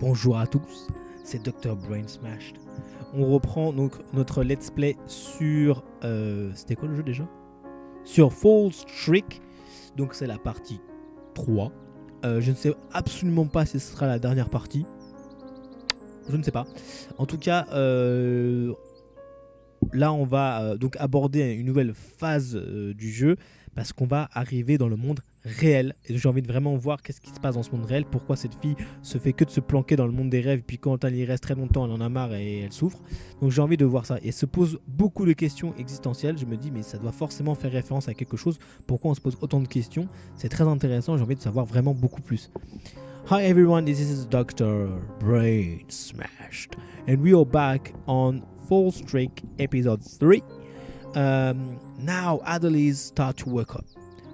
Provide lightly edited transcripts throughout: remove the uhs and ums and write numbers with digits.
Bonjour à tous, c'est Dr. Brain Smashed. On reprend donc notre let's play sur... c'était quoi le jeu déjà? Sur False Trick. Donc c'est la partie 3. Je ne sais absolument pas si ce sera la dernière partie. Je ne sais pas. En tout cas, là on va donc aborder une nouvelle phase du jeu parce qu'on va arriver dans le monde réel et j'ai envie de vraiment voir qu'est-ce qui se passe dans ce monde réel, pourquoi cette fille se fait que de se planquer dans le monde des rêves, puis quand elle y reste très longtemps elle en a marre et elle souffre. Donc j'ai envie de voir ça et se pose beaucoup de questions existentielles. Je me dis mais ça doit forcément faire référence à quelque chose, pourquoi on se pose autant de questions, c'est très intéressant, j'ai envie de savoir vraiment beaucoup plus. Hi everyone, this is Dr. Brain Smashed and we are back on False Trick episode 3. Now Adelise start to wake up.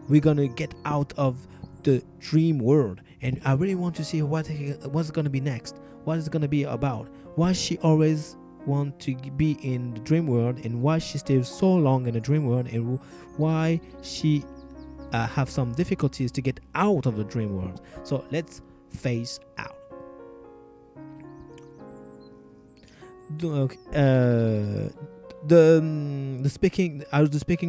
We're gonna get out of the dream world and I really want to see what's gonna be next. What is gonna be about? Why she always want to be in the dream world and why she stays so long in the dream world and why she have some difficulties to get out of the dream world. So let's face out. Donc, the speaking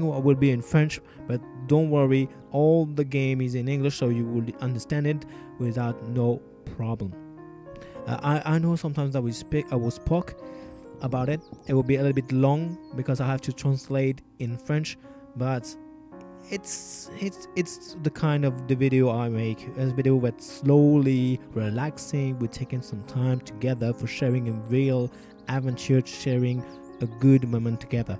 will be in French, but don't worry, all the game is in English, so you will understand it without no problem. I know sometimes I will speak about it. It will be a little bit long because I have to translate in French, but it's the kind of the video I make, a video that's slowly relaxing. We're taking some time together for sharing a real adventure, sharing a good moment together.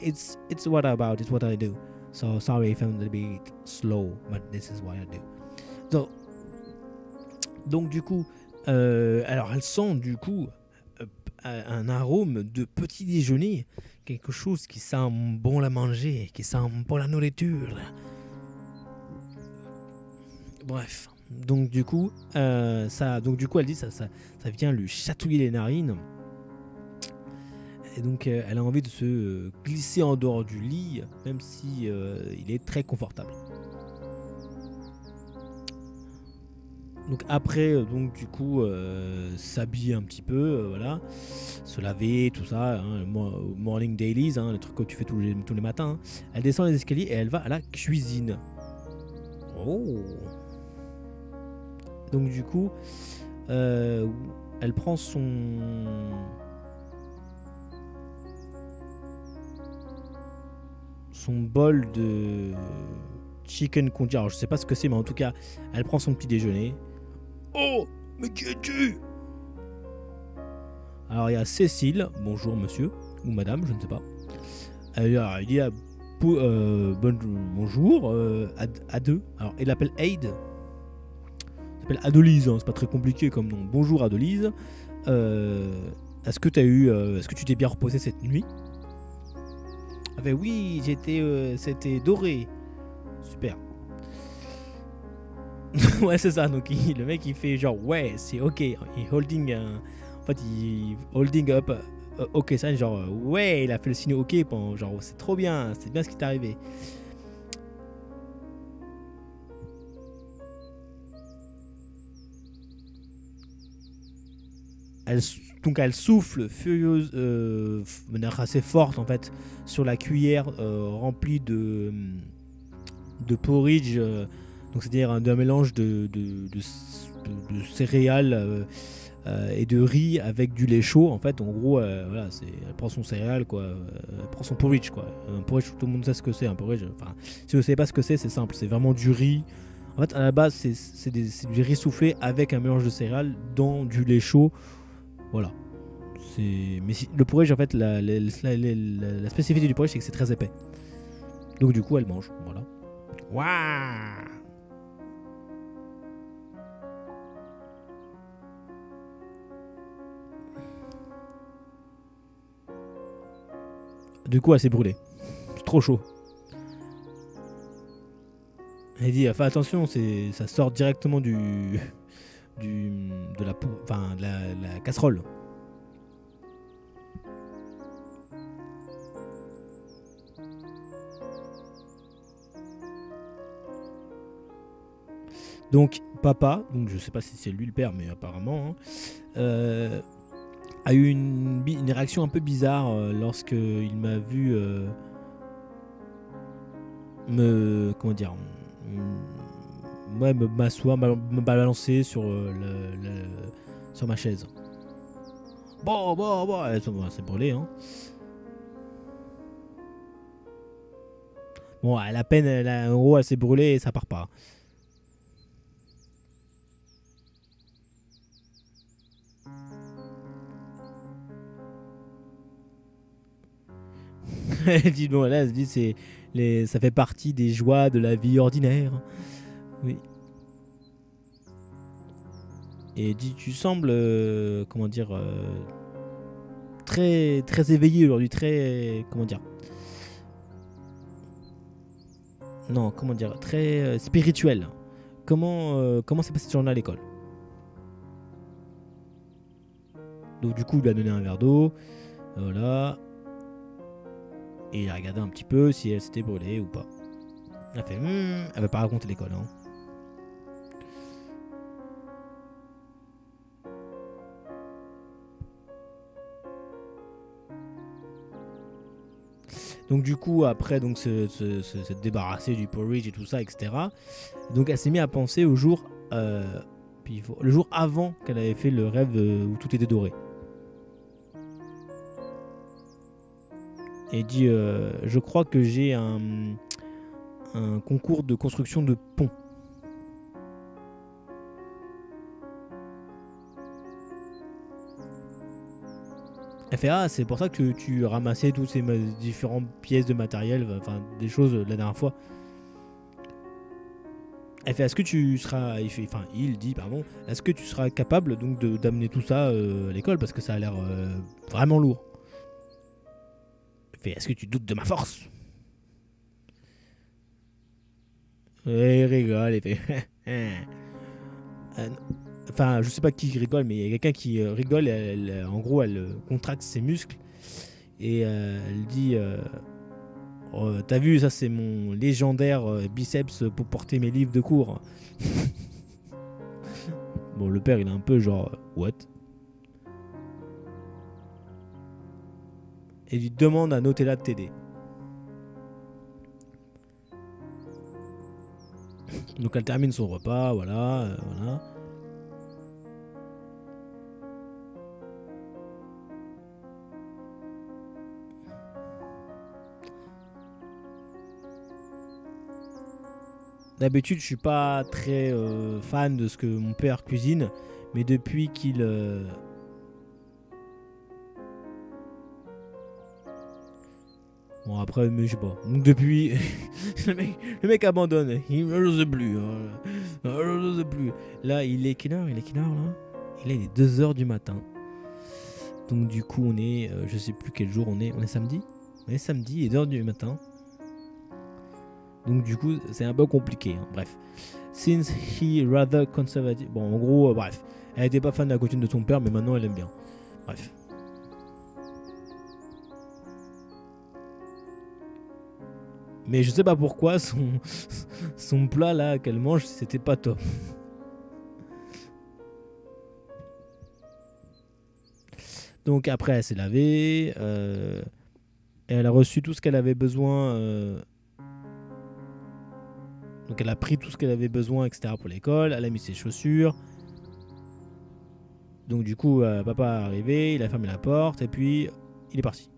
It's what I'm about, it's what I do. So sorry if I'm a bit slow, but this is what I do. Donc du coup, alors elle sent du coup un arôme de petit déjeuner, quelque chose qui sent bon la manger, qui sent bon la nourriture. Bref, donc du coup, elle dit ça vient lui chatouiller les narines. Et donc elle a envie de se glisser en dehors du lit, même si il est très confortable. Donc après, s'habiller un petit peu, voilà, se laver, tout ça, hein, morning dailies, hein, le truc que tu fais tous les matins. Hein. Elle descend les escaliers et elle va à la cuisine. Oh. Donc du coup, elle prend son bol de chicken conti. Alors je sais pas ce que c'est, mais en tout cas, elle prend son petit déjeuner. Oh, mais qui es-tu? Alors il y a Cécile, bonjour monsieur, ou madame, je ne sais pas. Alors il y a bonjour, à deux. Alors il l'appelle Aide. Il s'appelle Adelise, hein, c'est pas très compliqué comme nom. Bonjour Adelise. Est-ce que tu t'es bien reposé cette nuit? Ah ben oui, c'était doré. Super. Ouais, c'est ça. Donc le mec il fait genre ouais, c'est ok. Il holding up ok ça genre ouais, il a fait le signe ok genre c'est trop bien, c'est bien ce qui t'est arrivé. Elle souffle furieuse, de manière assez forte en fait, sur la cuillère remplie de porridge, donc c'est-à-dire d'un mélange de céréales et de riz avec du lait chaud en fait. En gros, voilà, elle prend son céréale quoi, elle prend son porridge quoi. Un porridge, tout le monde sait ce que c'est un porridge. Enfin, si vous ne savez pas ce que c'est simple, c'est vraiment du riz. En fait, à la base, c'est du riz soufflé avec un mélange de céréales dans du lait chaud. Voilà. Mais le porridge, en fait, la spécificité du porridge, c'est que c'est très épais. Donc du coup, elle mange. Voilà. Waouh. Du coup, elle s'est brûlée. C'est trop chaud. Elle dit, fais attention, ça sort directement de la casserole. Donc papa, donc je sais pas si c'est lui le père, mais apparemment, hein, a eu une réaction un peu bizarre lorsque il m'a vu me comment dire ouais, m'asseoir, me balancer sur sur ma chaise. Bon, c'est brûlé, hein. Bon, à la peine, en gros, elle s'est brûlée et ça part pas. Elle dit, bon, là, elle se dit, ça fait partie des joies de la vie ordinaire. Oui. Et elle dit, tu sembles, comment dire, très, très éveillé aujourd'hui, très, comment dire, non, comment dire, très spirituel. Comment s'est passé cette journée à l'école? Donc du coup, il lui a donné un verre d'eau, voilà, et il a regardé un petit peu si elle s'était brûlée ou pas. Elle a fait, elle va pas raconter l'école, hein. Donc du coup, après donc se débarrasser du porridge et tout ça, etc. Donc elle s'est mise à penser au jour, le jour avant qu'elle avait fait le rêve où tout était doré. Et elle dit, je crois que j'ai un concours de construction de pont. Elle fait, ah, c'est pour ça que tu ramassais toutes ces différentes pièces de matériel, enfin des choses la dernière fois. Elle fait, est-ce que tu seras, il dit, pardon, est-ce que tu seras capable donc d'amener tout ça à l'école parce que ça a l'air vraiment lourd. Elle fait, est-ce que tu doutes de ma force? Et il rigole, il fait, enfin, je sais pas qui rigole, mais il y a quelqu'un qui rigole. En gros, elle contracte ses muscles et elle dit, oh, t'as vu, ça c'est mon légendaire biceps pour porter mes livres de cours. Bon, le père, il est un peu genre, what? Et lui demande à Nutella de t'aider. Donc elle termine son repas, voilà, voilà. D'habitude, je suis pas très fan de ce que mon père cuisine, mais depuis qu'il bon, après, mais je sais pas. Donc depuis, le mec abandonne. Je sais plus, hein. Je sais plus. Là, il est quelle heure là? Il est 2h du matin. Donc du coup, on est, je sais plus quel jour on est. On est samedi. On est samedi et 2h du matin. Donc du coup, c'est un peu compliqué, hein. Bref. Since he rather conservative. Bon, en gros, bref. Elle était pas fan de la coutume de son père, mais maintenant elle aime bien. Bref. Mais je sais pas pourquoi son plat là qu'elle mange, c'était pas top. Donc après, elle s'est lavée. Et elle a reçu tout ce qu'elle avait besoin. Donc elle a pris tout ce qu'elle avait besoin, etc. pour l'école. Elle a mis ses chaussures. Donc du coup, papa est arrivé, il a fermé la porte et puis il est parti.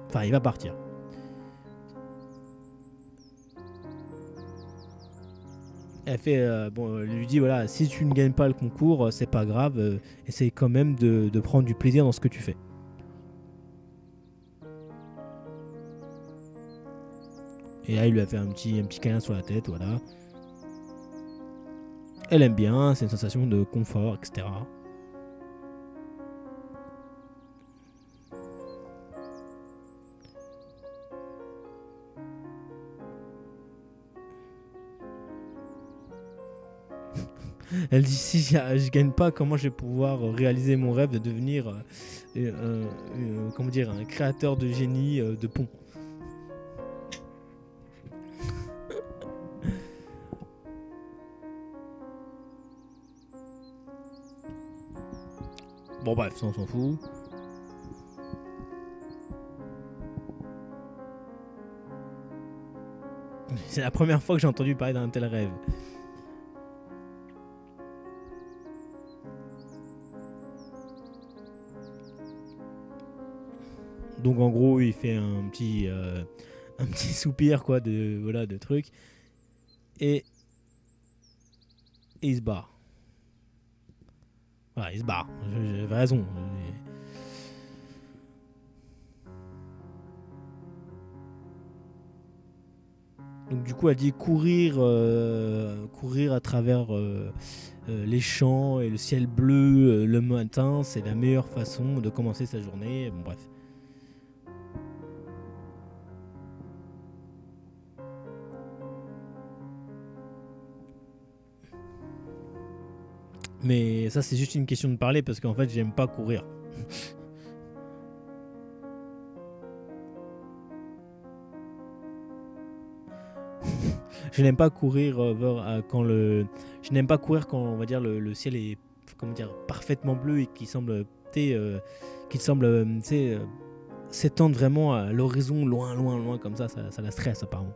Enfin, il va partir. Elle fait, bon, elle lui dit voilà, si tu ne gagnes pas le concours, c'est pas grave, essaye quand même de prendre du plaisir dans ce que tu fais. Et là, il lui a fait un petit câlin sur la tête, voilà. Elle aime bien, c'est une sensation de confort, etc. Elle dit si je gagne pas, comment je vais pouvoir réaliser mon rêve de devenir comment dire, un créateur de génie de pont. Bon bref, ça on s'en fout. C'est la première fois que j'ai entendu parler d'un tel rêve. Donc en gros, il fait un petit soupir quoi de voilà de trucs et, et il se barre. Voilà, il se barre. J'avais raison. Donc du coup, elle dit courir à travers les champs et le ciel bleu le matin, c'est la meilleure façon de commencer sa journée. Bon bref. Mais ça, c'est juste une question de parler parce qu'en fait, j'aime pas courir. Je n'aime pas courir quand le. Je n'aime pas courir quand on va dire le ciel est comment dire parfaitement bleu et qui semble qu'il semble s'étendre vraiment à l'horizon loin loin loin comme ça la stresse apparemment.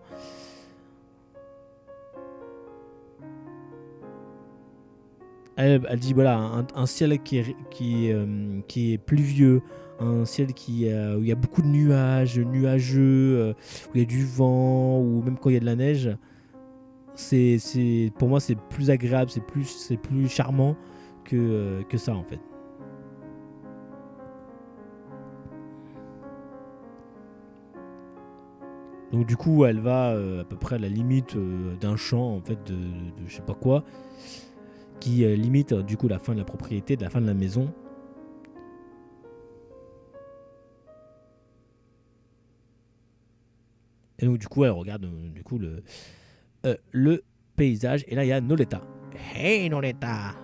Elle dit voilà un ciel qui est pluvieux, un ciel où il y a beaucoup de nuages, nuageux, où il y a du vent, ou même quand il y a de la neige, pour moi c'est plus agréable, c'est plus charmant que ça en fait. Donc du coup elle va à peu près à la limite d'un champ en fait de je sais pas quoi, qui limite du coup la fin de la propriété, de la fin de la maison. Et donc du coup elle regarde du coup le paysage et là il y a Noleta. Hey Noleta,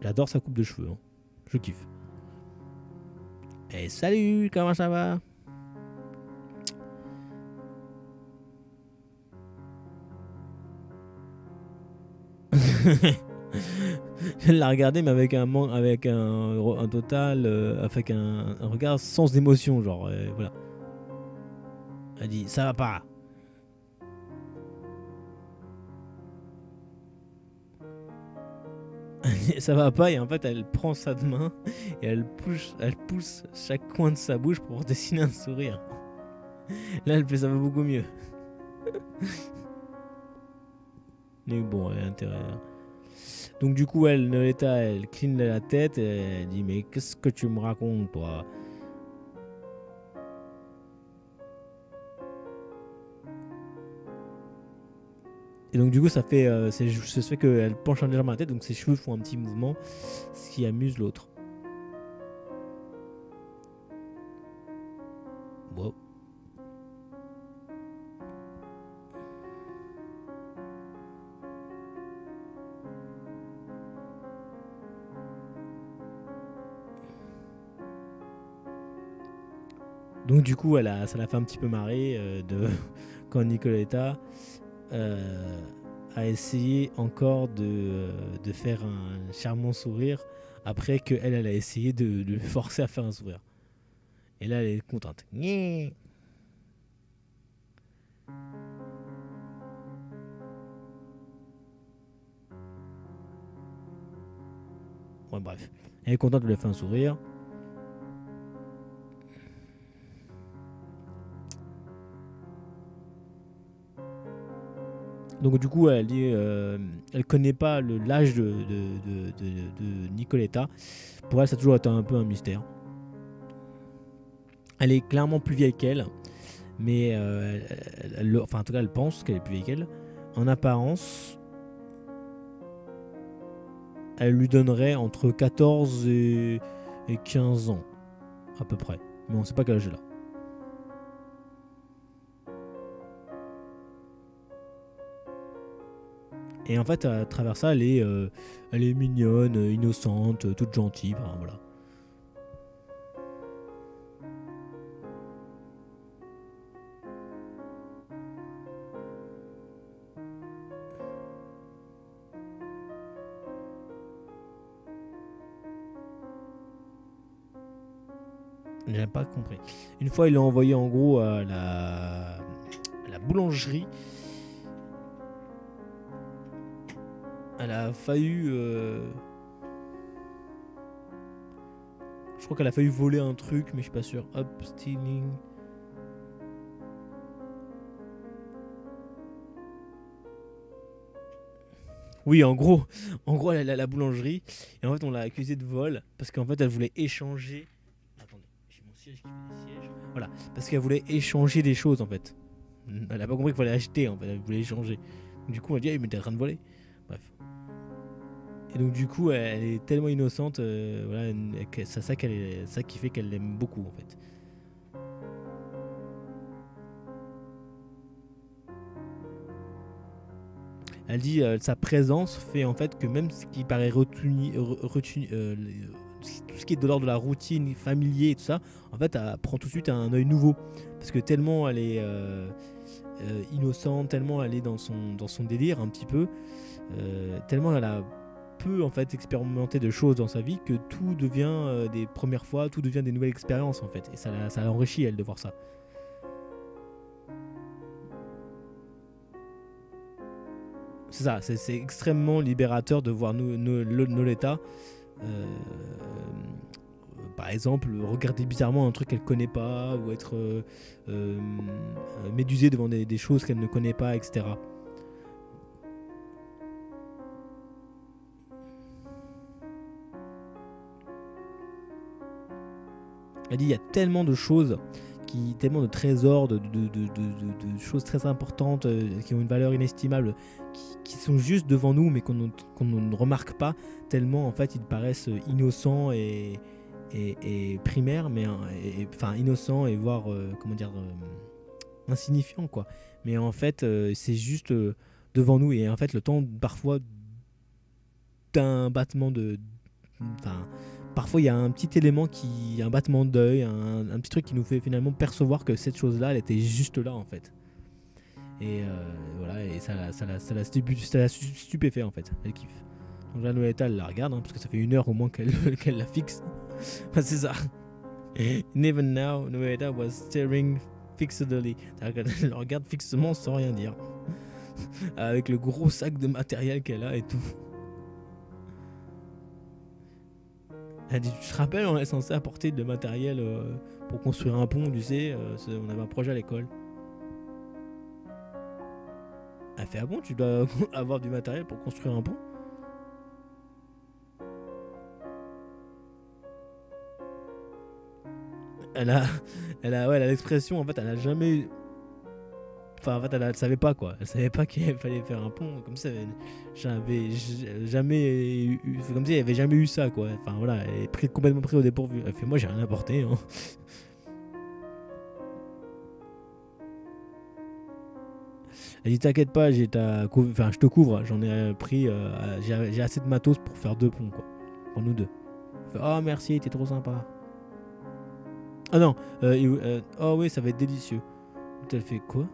j'adore sa coupe de cheveux, hein. Je kiffe. Et salut, comment ça va? Je la regardais mais avec un total avec un regard sans émotion genre voilà. Elle dit ça va pas. Ça va pas et en fait elle prend sa main et elle pousse chaque coin de sa bouche pour dessiner un sourire. Là elle fait ça va beaucoup mieux. Mais bon elle a intérêt. Donc du coup elle Noleta elle cligne la tête et elle dit mais qu'est-ce que tu me racontes toi? Et donc du coup ça fait ça fait qu'elle penche légèrement la tête donc ses cheveux font un petit mouvement ce qui amuse l'autre. Wow. Donc du coup ça l'a fait un petit peu marrer quand Nicoletta euh, a essayé encore de faire un charmant sourire après qu'elle elle a essayé de le forcer à faire un sourire. Et là elle est contente. Ouais, bref. Elle est contente de lui faire un sourire. Donc du coup, elle dit, elle connaît pas l'âge de Nicoletta. Pour elle, ça a toujours été un peu un mystère. Elle est clairement plus vieille qu'elle, mais enfin en tout cas, elle pense qu'elle est plus vieille qu'elle. En apparence, elle lui donnerait entre 14 et 15 ans, à peu près. Mais on sait pas quel âge elle a. Et en fait, à travers ça, elle est mignonne, innocente, toute gentille. Enfin, voilà. J'ai pas compris. Une fois, il l'a envoyé en gros à la boulangerie. Elle a failli. Je crois qu'elle a failli voler un truc, mais je suis pas sûr. Hop, stealing. Oui, en gros, elle est à la boulangerie et en fait, on l'a accusée de vol parce qu'en fait, elle voulait échanger. Attendez, j'ai mon siège qui fait des sièges. Voilà, parce qu'elle voulait échanger des choses en fait. Elle a pas compris qu'il fallait acheter en fait, elle voulait échanger. Du coup, on a dit, ah, mais t'es en train de voler. Bref. Et donc, du coup, elle est tellement innocente, voilà, c'est ça qui fait qu'elle l'aime beaucoup en fait. Elle dit sa présence fait en fait que même ce qui paraît tout ce qui est de l'ordre de la routine, familier et tout ça, en fait, elle prend tout de suite un œil nouveau. Parce que tellement elle est innocente, tellement elle est dans son délire un petit peu, tellement elle a peu en fait expérimenté de choses dans sa vie que tout devient des premières fois, tout devient des nouvelles expériences en fait. Et ça l'enrichit elle de voir ça. C'est ça, c'est extrêmement libérateur de voir Noleta, par exemple, regarder bizarrement un truc qu'elle connaît pas, ou être euh, médusée devant des choses qu'elle ne connaît pas, etc. Elle dit il y a tellement de choses, tellement de trésors, de choses très importantes qui ont une valeur inestimable, qui sont juste devant nous, mais qu'on ne remarque pas, tellement en fait ils paraissent innocents et primaires, mais enfin innocents et voire comment dire insignifiants quoi. Mais en fait c'est juste devant nous et en fait le temps parfois d'un battement de, enfin parfois il y a un petit élément un battement d'œil, un petit truc qui nous fait finalement percevoir que cette chose-là, elle était juste là en fait. Et voilà, et ça la stupéfait en fait. Elle kiffe. Donc la Noëlla, elle la regarde, parce que ça fait 1 heure au moins qu'elle la fixe. Enfin, c'est ça. And even now, Noëlla was staring fixedly. Elle la regarde fixement sans rien dire. Avec le gros sac de matériel qu'elle a et tout. Elle dit, tu te rappelles, on est censé apporter de matériel pour construire un pont, tu sais, on avait un projet à l'école. Elle fait, ah bon, tu dois avoir du matériel pour construire un pont? Elle a, elle a l'expression, en fait, elle a jamais. Enfin, en fait, elle savait pas quoi. Elle savait pas qu'il fallait faire un pont. Comme ça, j'avais jamais eu. C'est comme si elle avait jamais eu ça quoi. Enfin voilà, elle est complètement prise au dépourvu. Elle fait, moi j'ai rien apporté. Hein. Elle dit, t'inquiète pas, enfin, je te couvre. J'en ai pris. J'ai assez de matos pour faire 2 ponts quoi. Pour nous deux. Elle fait, oh merci, t'es trop sympa. Ah non, oh oui, ça va être délicieux. Elle fait quoi?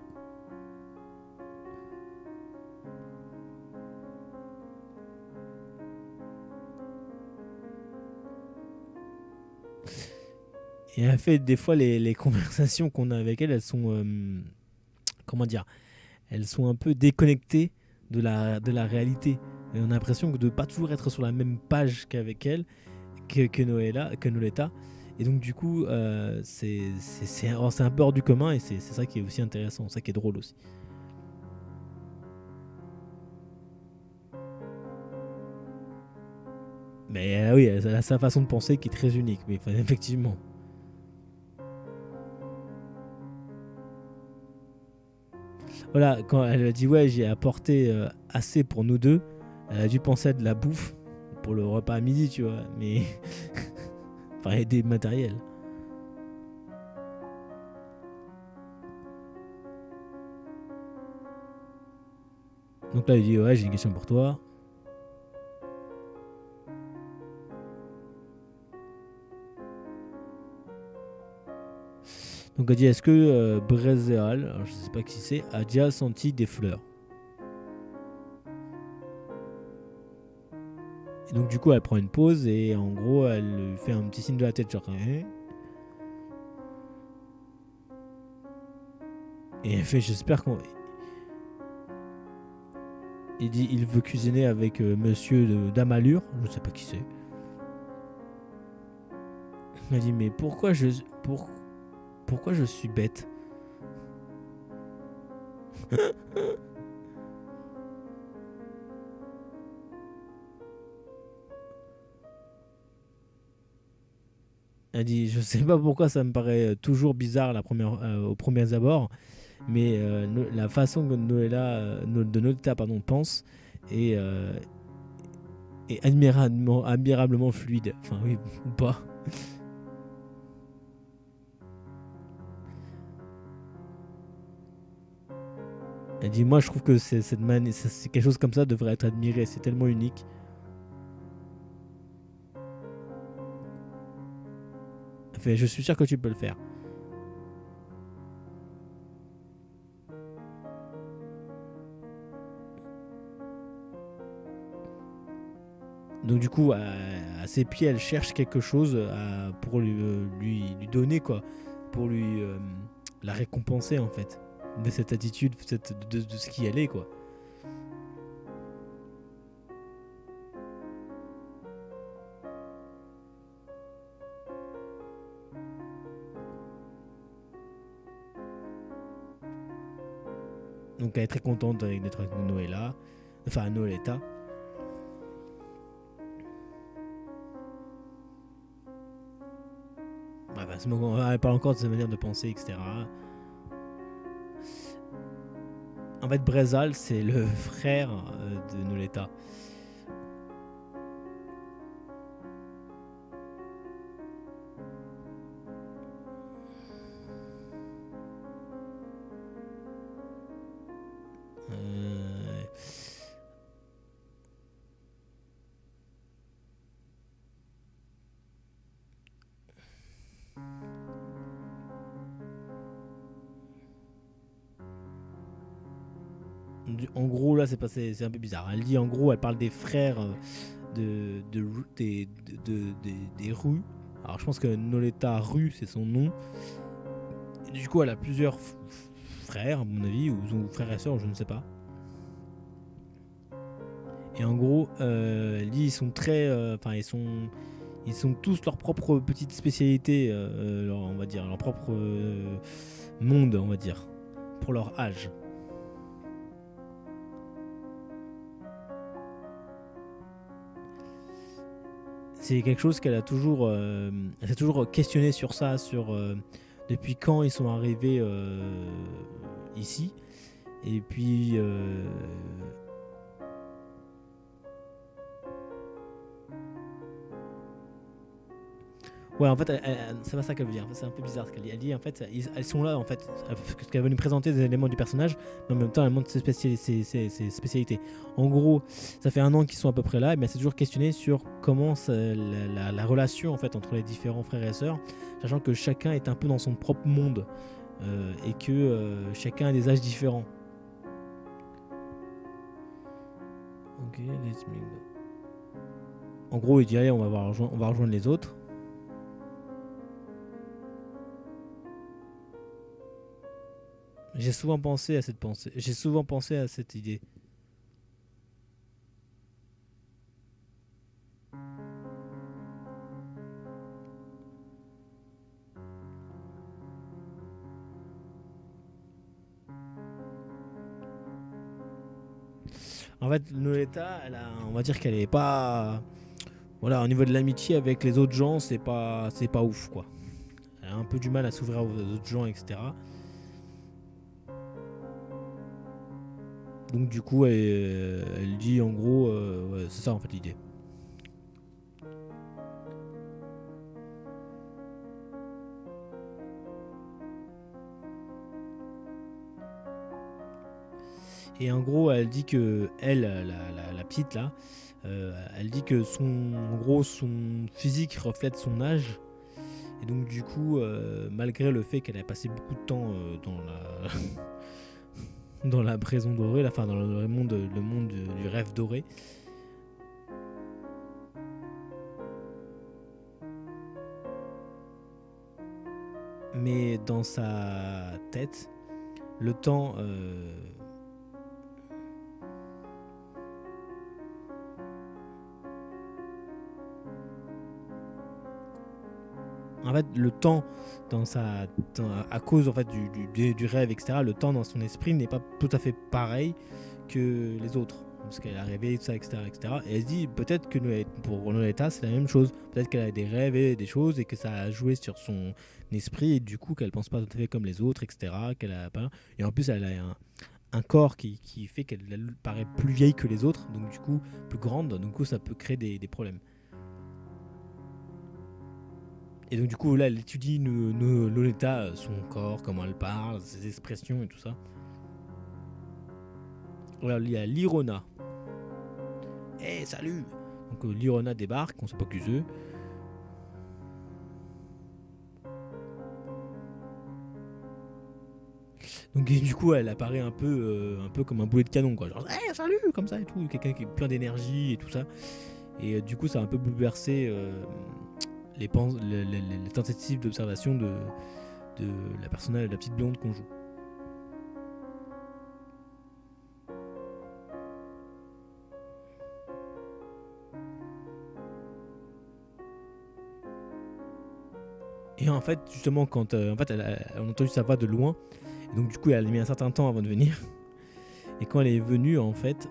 Et elle fait des fois les conversations qu'on a avec elle, elles sont comment dire, elles sont un peu déconnectées de la réalité. Et on a l'impression de ne pas toujours être sur la même page qu'avec elle, que Noleta. Et donc du coup, c'est un peu hors du commun et c'est ça qui est aussi intéressant, ça qui est drôle aussi. Mais oui, elle a sa façon de penser qui est très unique, mais effectivement. Voilà, quand elle a dit ouais, j'ai apporté assez pour nous deux, elle a dû penser à de la bouffe pour le repas à midi, tu vois, mais enfin des matériels. Donc là, il dit ouais, j'ai une question pour toi. Donc elle dit est-ce que Brézéal, alors je sais pas qui c'est, a déjà senti des fleurs? Et donc du coup elle prend une pause et en gros elle lui fait un petit signe de la tête genre hein. Et elle fait, j'espère qu'on... Il dit, il veut cuisiner avec monsieur d'Amalur, je sais pas qui c'est. Elle dit, mais pourquoi je suis bête? Elle dit, je sais pas pourquoi ça me paraît toujours bizarre aux premiers abords, mais la façon que de Nolita pardon, pense est, est admirablement fluide. Enfin oui, ou pas. Elle dit, moi je trouve que c'est quelque chose comme ça devrait être admiré, c'est tellement unique. Elle fait, je suis sûr que tu peux le faire. Donc du coup, à ses pieds, elle cherche quelque chose pour lui donner, quoi. Pour lui la récompenser, en fait. De cette attitude, de ce qui elle est, quoi. Donc elle est très contente d'être avec Noëlla. Enfin, Noëlletta. Ouais, bah, elle parle encore de sa manière de penser, etc. En fait, Brezal, c'est le frère de Noletta. Euh, En gros, là, c'est un peu bizarre. Elle dit, en gros, elle parle des frères des rues. Alors, je pense que Noletta Rue, c'est son nom. Et du coup, elle a plusieurs frères, à mon avis, ou frères et sœurs, je ne sais pas. Et en gros, elle dit, ils sont très. Enfin, ils sont tous leur propre petite spécialité, on va dire, leur propre monde, on va dire, pour leur âge. C'est quelque chose elle s'est toujours questionné sur ça, depuis quand ils sont arrivés ici. Et puis, ouais, en fait, c'est pas ça qu'elle veut dire. C'est un peu bizarre ce qu'elle dit. Elle dit, en fait, elles sont là, en fait, parce qu'elle veut nous présenter des éléments du personnage, mais en même temps, elle montre ses spécialités. En gros, ça fait un an qu'ils sont à peu près là, mais elle s'est toujours questionnée sur comment la relation, en fait, entre les différents frères et sœurs, sachant que chacun est un peu dans son propre monde et que chacun a des âges différents. Ok, let's me go. En gros, il dit, allez, on va rejoindre les autres. J'ai souvent pensé à cette idée. En fait, Noletta, on va dire qu'elle est pas, voilà, au niveau de l'amitié avec les autres gens, c'est pas ouf, quoi. Elle a un peu du mal à s'ouvrir aux autres gens, etc. Donc du coup, elle dit en gros, ouais, c'est ça en fait l'idée. Et en gros, elle dit que elle, la petite là, elle dit que en gros, son physique reflète son âge. Et donc du coup, malgré le fait qu'elle a passé beaucoup de temps dans la dans la prison dorée, enfin dans le monde du rêve doré, mais dans sa tête, le temps. En fait, le temps à cause en fait du rêve, etc. Le temps dans son esprit n'est pas tout à fait pareil que les autres, parce qu'elle a rêvé tout ça, etc., etc. Et elle se dit peut-être que pour Noleta c'est la même chose. Peut-être qu'elle a des rêves et des choses et que ça a joué sur son esprit et du coup qu'elle pense pas tout à fait comme les autres, etc. Qu'elle a pas. Et en plus elle a un corps qui fait qu'elle paraît plus vieille que les autres, donc du coup plus grande. Donc du coup ça peut créer des problèmes. Et donc du coup là elle étudie Lolita, son corps, comment elle parle, ses expressions et tout ça. Voilà, il y a Lirona. Hey, salut. Donc Lirona débarque, on sait pas qui c'est. Donc du coup elle apparaît un peu comme un boulet de canon quoi. Genre hey, salut comme ça et tout, quelqu'un qui est plein d'énergie et tout ça. Et du coup ça a un peu bouleversé les tentatives d'observation de la personnage, la petite blonde qu'on joue. Et en fait, justement, quand en fait, elle a entendu sa voix de loin, et donc du coup, elle a mis un certain temps avant de venir. Et quand elle est venue, en fait,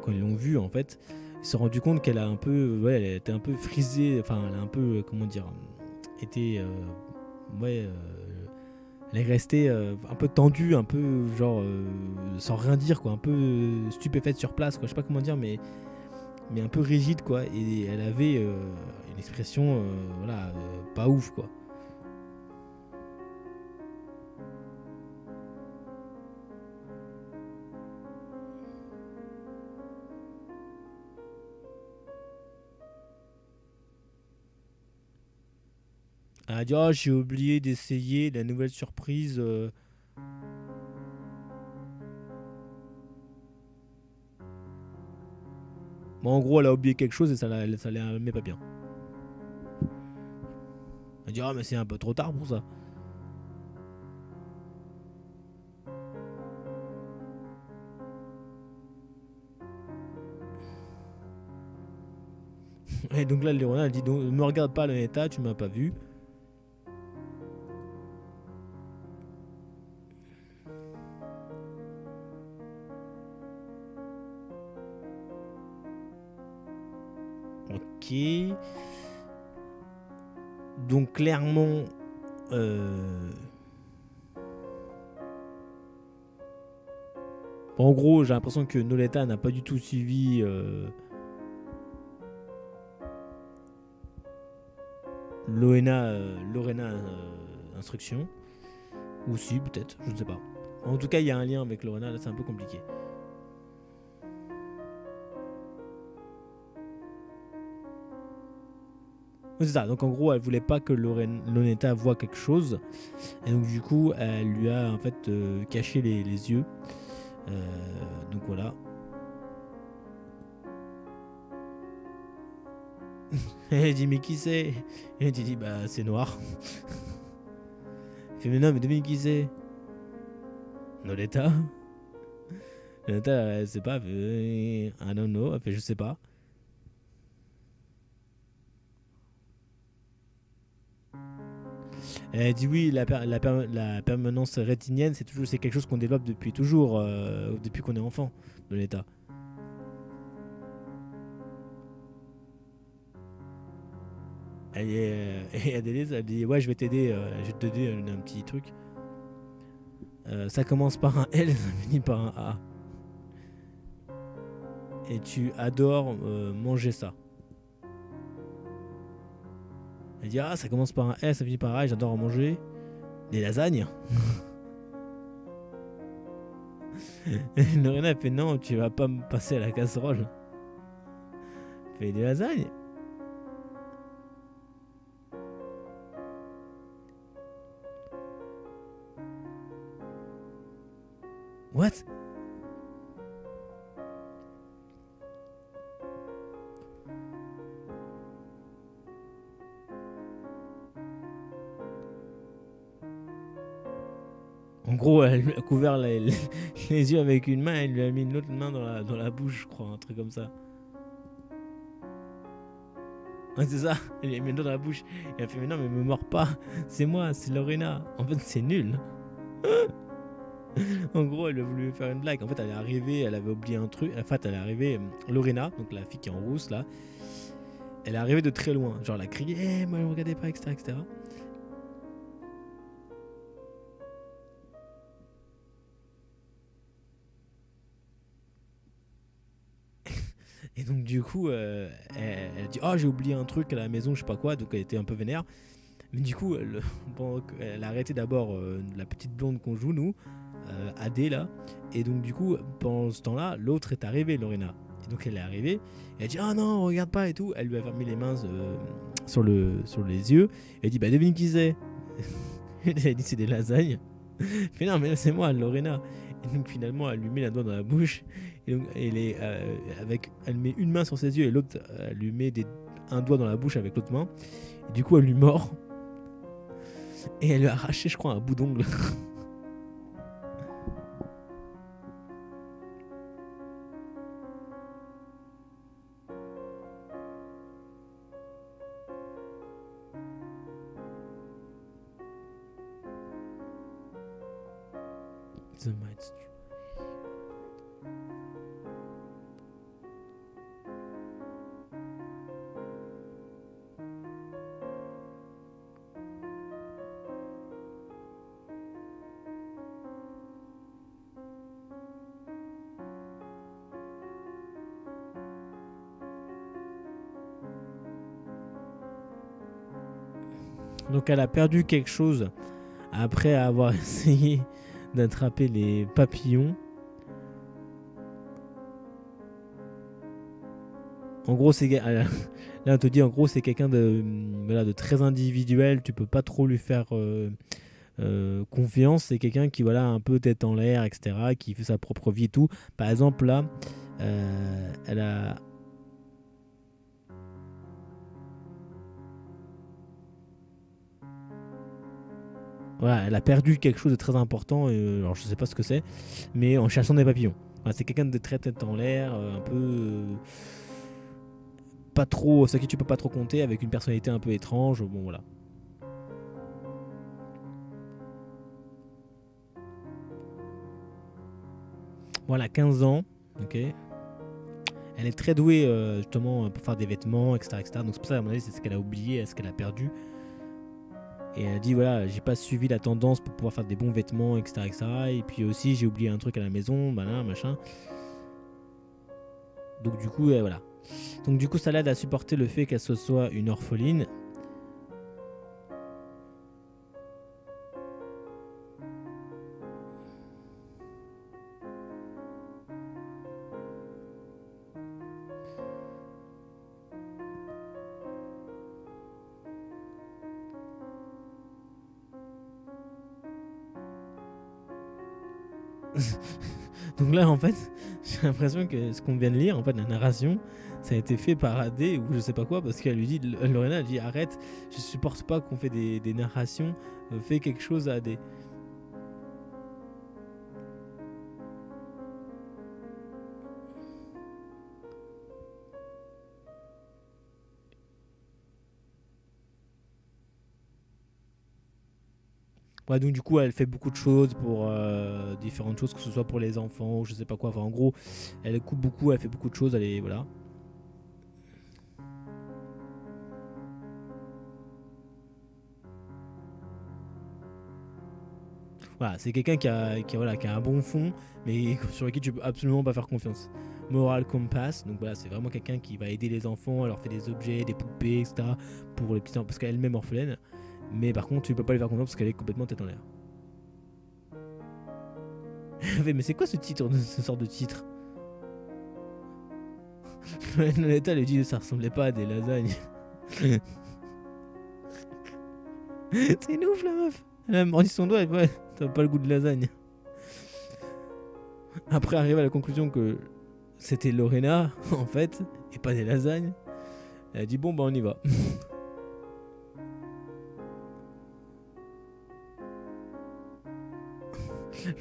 quand ils l'ont vue, en fait, ils se sont rendu compte qu'elle a un peu, ouais, elle était un peu frisée, enfin, elle a un peu, comment dire, été, ouais, elle est restée un peu tendue, un peu genre sans rien dire, quoi, un peu stupéfaite sur place, quoi, je sais pas comment dire, mais un peu rigide, quoi. Et elle avait une expression, voilà, pas ouf, quoi. Elle a dit oh j'ai oublié d'essayer la nouvelle surprise. Bon, en gros elle a oublié quelque chose et ça l'allait pas bien. Elle a dit oh mais c'est un peu trop tard pour ça. Et donc là Léona elle dit donc, me regarde pas Loretta, tu m'as pas vu. Ok. Donc clairement en gros j'ai l'impression que Noletta n'a pas du tout suivi Lorena instruction. Ou si peut-être, je ne sais pas. En tout cas il y a un lien avec Lorena, là c'est un peu compliqué. C'est ça, donc en gros elle voulait pas que Loretta voie quelque chose. Et donc du coup elle lui a en fait caché les yeux. Donc voilà. Elle dit mais qui c'est. Et elle dit bah c'est noir. Elle fait mais non mais devine qui c'est. Noletta. Noletta elle sait pas. Elle fait, I don't know. Elle fait je sais pas. Elle dit oui la permanence rétinienne c'est quelque chose qu'on développe depuis toujours, depuis qu'on est enfant. Noletta. Et Adélise, elle dit ouais je vais t'aider, je vais te donner un petit truc. Ça commence par un L, ça finit par un A. Et tu adores manger ça. Elle dit ah ça commence par un S, ça finit par un A, et j'adore en manger des lasagnes. Et Lorena elle fait non tu vas pas me passer à la casserole. Elle fait des lasagnes. What? En gros, elle lui a couvert les yeux avec une main, elle lui a mis une autre main dans la bouche, je crois, un truc comme ça. Ouais, c'est ça, elle lui a mis une doigt dans la bouche. Et elle a fait, mais non, mais me mords pas, c'est moi, c'est Lorena. En fait, c'est nul. En gros, elle a voulu faire une blague. En fait, elle est arrivée, elle avait oublié un truc. En fait, elle est arrivée, Lorena, donc la fille qui est en rousse là, elle est arrivée de très loin. Genre, elle a crié, hé, moi, ne regardez pas, etc., etc. Et donc, du coup, elle a dit, oh, j'ai oublié un truc à la maison, je sais pas quoi. Donc, elle était un peu vénère. Mais du coup, bon, elle a arrêté d'abord la petite blonde qu'on joue, nous, Adé là. Et donc, du coup, pendant ce temps-là, l'autre est arrivée, Lorena. Et donc, elle est arrivée. Et elle dit, ah non, regarde pas et tout. Elle lui a mis les mains sur les yeux. Et elle dit, bah, devine qui c'est. Elle a dit, c'est des lasagnes. Mais non, mais c'est moi, Lorena. Et donc, finalement, elle lui met la doigt dans la bouche. Et donc, elle met une main sur ses yeux et l'autre, elle lui met un doigt dans la bouche avec l'autre main. Et du coup, elle lui mord. Et elle lui a arraché, je crois, un bout d'ongle. The Might. Donc elle a perdu quelque chose après avoir essayé d'attraper les papillons. En gros, là on te dit, en gros, c'est quelqu'un de très individuel. Tu peux pas trop lui faire confiance. C'est quelqu'un qui, voilà, un peu tête en l'air, etc., qui fait sa propre vie et tout. Par exemple, là, elle a... Voilà, elle a perdu quelque chose de très important. Alors, je sais pas ce que c'est, mais en cherchant des papillons. Voilà, c'est quelqu'un de très tête en l'air, un peu... pas trop... C'est qui tu peux pas trop compter, avec une personnalité un peu étrange. Bon, voilà. Voilà, 15 ans. Ok. Elle est très douée, justement, pour faire des vêtements, etc., etc. Donc c'est pour ça, à mon avis, c'est ce qu'elle a oublié, ce qu'elle a perdu. Et elle dit, voilà, j'ai pas suivi la tendance pour pouvoir faire des bons vêtements, etc., etc. Et puis aussi, j'ai oublié un truc à la maison, machin. Donc du coup, voilà. Donc du coup, ça l'aide à supporter le fait qu'elle soit une orpheline. Donc là, en fait, j'ai l'impression que ce qu'on vient de lire, en fait, la narration, ça a été fait par AD ou je sais pas quoi, parce qu'elle lui dit, Lorena, elle dit, arrête, je supporte pas qu'on fait des narrations, fais quelque chose à AD. Ouais, donc du coup, elle fait beaucoup de choses pour différentes choses, que ce soit pour les enfants ou je sais pas quoi. Enfin, en gros, elle coupe beaucoup, elle fait beaucoup de choses, elle est, voilà. Voilà, c'est quelqu'un qui a un bon fond, mais sur lequel tu peux absolument pas faire confiance. Moral compass, donc voilà, c'est vraiment quelqu'un qui va aider les enfants, elle leur fait des objets, des poupées, etc. pour les petits enfants, parce qu'elle est elle-même orpheline. Mais par contre, tu peux pas lui faire confiance parce qu'elle est complètement tête en l'air. Mais c'est quoi ce titre, ce sort de titre? Noletta lui dit que ça ressemblait pas à des lasagnes. C'est une ouf la meuf. Elle a mordu son doigt et ouais, t'as pas le goût de lasagne. Après, arriver à la conclusion que c'était Lorena, en fait, et pas des lasagnes, elle a dit bon, bah on y va.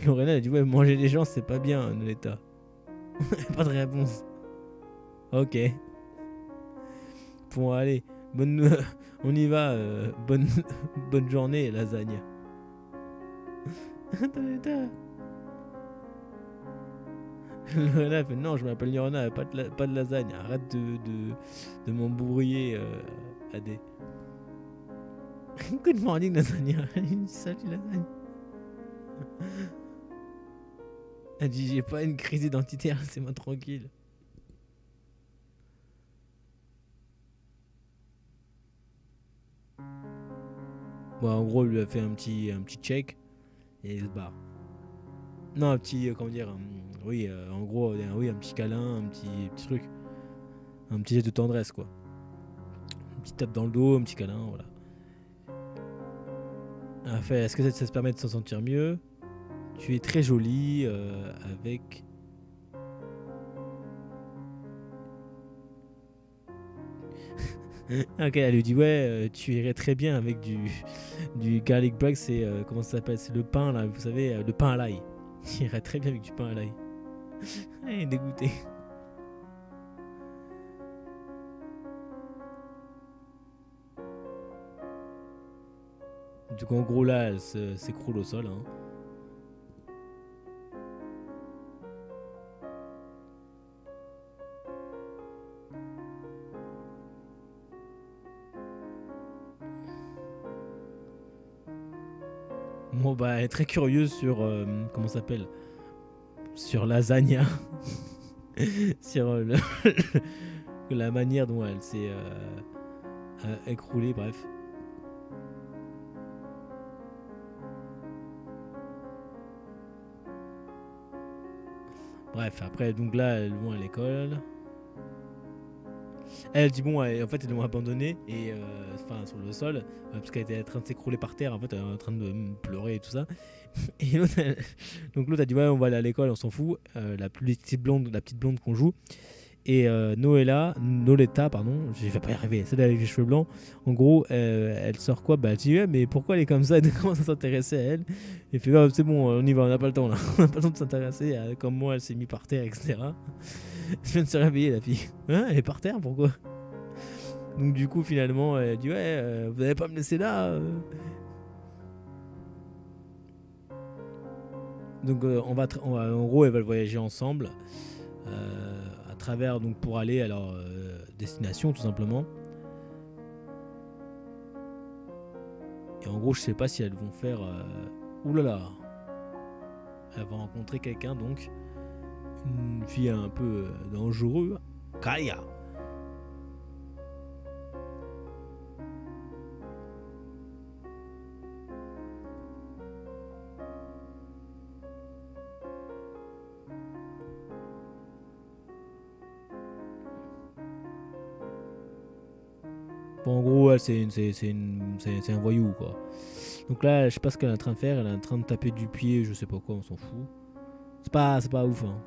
Lorena elle dit ouais, manger les gens c'est pas bien, Noletta. Pas de réponse. Ok. Bon, allez. Bonne, on y va. Bonne, bonne journée, lasagne. Noletta. Lorena fait non, je m'appelle Lorena, pas de lasagne. Arrête de m'embrouiller, Adé. Good morning, lasagne. Salut, lasagne. Elle dit j'ai pas une crise identitaire, laissez-moi tranquille. Bon, en gros, il lui a fait un petit check et il se barre. Non, un petit, comment dire, oui, en gros, oui, un petit câlin, petit truc. Un petit geste de tendresse, quoi. Un petit tape dans le dos, un petit câlin, voilà. Elle fait, est-ce que ça se permet de s'en sentir mieux? Tu es très jolie avec... Ok, elle lui dit ouais, tu irais très bien avec du garlic bread, c'est comment ça s'appelle? C'est le pain là, vous savez, le pain à l'ail. Tu irais très bien avec du pain à l'ail. Elle est dégoûtée. Donc en gros là, elle s'écroule au sol. Hein. Bon bah elle est très curieuse sur comment ça s'appelle? Sur lasagna. Sur la manière dont elle s'est écroulée, bref. Bref, après donc là elles vont à l'école. Elle dit bon, en fait, ils l'ont abandonnée et enfin sur le sol parce qu'elle était en train de s'écrouler par terre, en fait, elle était en train de pleurer et tout ça. Et l'autre, donc l'autre a dit ouais, on va aller à l'école, on s'en fout. La petite blonde qu'on joue. Et Noletta, pardon, je vais pas y arriver, celle avec les cheveux blancs. En gros, elle sort quoi? Bah elle dit ouais, mais pourquoi elle est comme ça? Elle commence à s'intéresser à elle. Et fait ouais, c'est bon, on y va, on n'a pas le temps là, on n'a pas le temps de s'intéresser à comme moi, elle s'est mise par terre, etc. Elle vient de se réveiller la fille. Hein, elle est par terre, pourquoi? Donc du coup finalement elle dit ouais vous allez pas me laisser là Donc en gros elles veulent voyager ensemble à travers donc pour aller à leur destination tout simplement. Et en gros je sais pas si elles vont faire oulala, elles vont rencontrer quelqu'un donc une fille un peu dangereuse, Kaya. Bon, en gros, elle, c'est un voyou, quoi. Donc là, je sais pas ce qu'elle est en train de faire. Elle est en train de taper du pied, je sais pas quoi, on s'en fout. C'est pas ouf, hein.